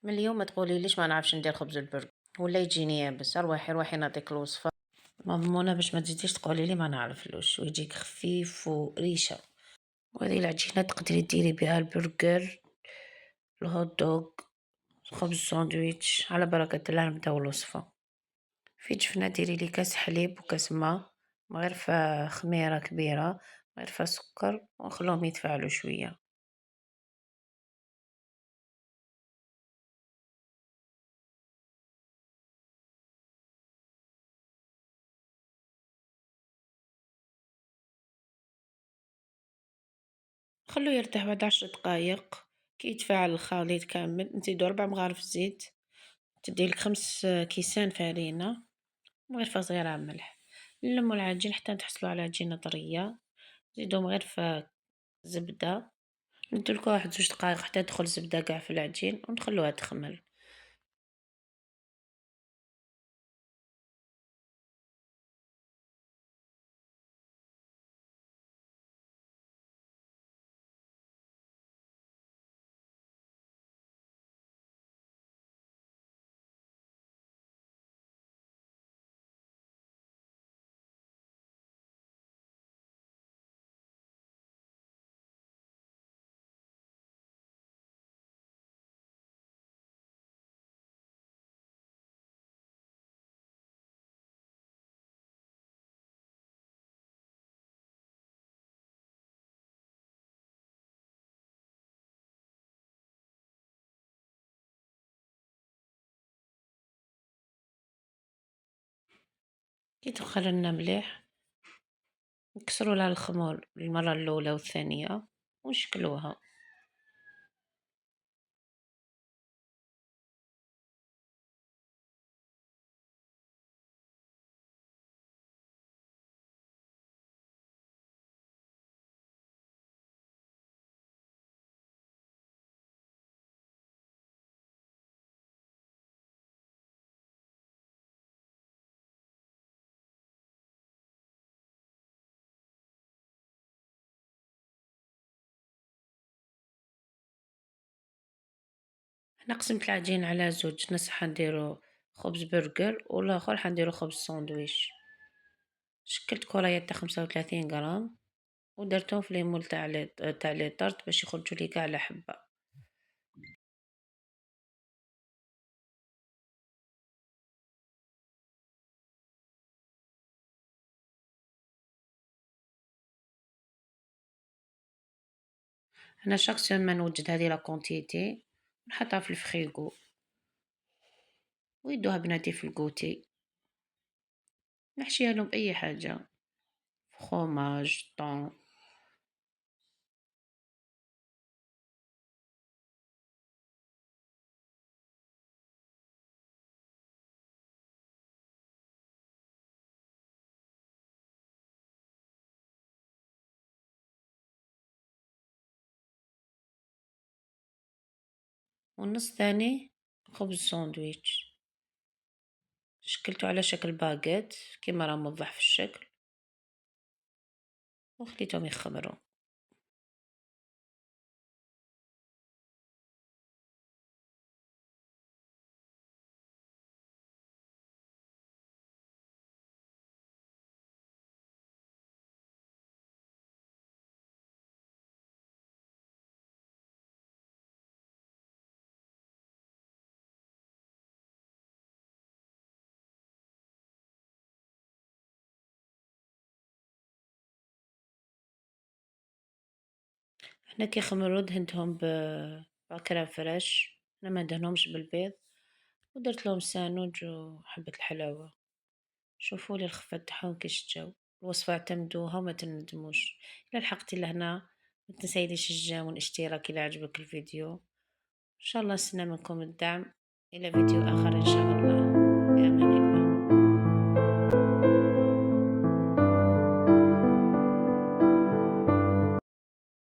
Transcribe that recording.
من اليوم ما تقوليليش ما نعرفش ندير خبز البرغل ولا يجيني يابس. روحي نعطيك الوصفة مضمونة باش ما تزيديش تقوليلي ما نعرفلوش، ويجيك خفيف وريشة. وهذه العجينة تقدري ديري بها البرجر، الهوت دوغ، خبز ساندويتش. على بركة الله نبداو الوصفة. في جفنة ديري لي كاس حليب وكاس ما، مغرفة خميرة كبيرة، مغرفة سكر، ونخلوهم يتفاعلوا شوية. خلوه يرتاح بعد 10 دقايق. كي يتفاعل الخليط كامل نزيدو 4 مغارف زيت، تديلك 5 كيسان فرينة، مغرفة صغيرة ملح. نلمو العجين حتى نحصلو على عجينة طرية. نزيدو مغرفة زبدة، نديرلكوا 1 2 دقايق حتى تدخل الزبدة قاع في العجين ونخلوها تخمر. كي تدخل لنا مليح نكسرو لها الخمور المرة الأولى والثانية ونشكلوها. أنا قسمت العجين على زوج، نص حنديرو خبز برجر والآخر حنديرو خبز ساندويش. شكلت كرايات تاع 35 غرام ودرتهم في ليمول تاع لي طارت باش يخرجوا لي قاع على حبة. أنا شاك سيمين نوجد هذه لا كونتيتي نحطها في الفريغو ويدوها بناتي في الكوتي. نحشيها لهم أي حاجة، فخوماج، طون. والنص ثاني خبز ساندويتش شكلته على شكل باغيت كيما راه موضح في الشكل وخليتهم يخمروا. احنا كي خمروا دهنتهم بكريم فريش، انا ما دهنهمش بالبيض، ودرت لهم سانوج وحبة الحلاوة. شوفوا لي الخفة تاعهم كيش جاو. الوصفة اعتمدوها وما تندموش. إلا لحقتي لهنا ما تنسيليش الجيم والاشتراك إذا عجبك الفيديو. إن شاء الله نستنى منكم الدعم. إلى فيديو آخر إن شاء الله.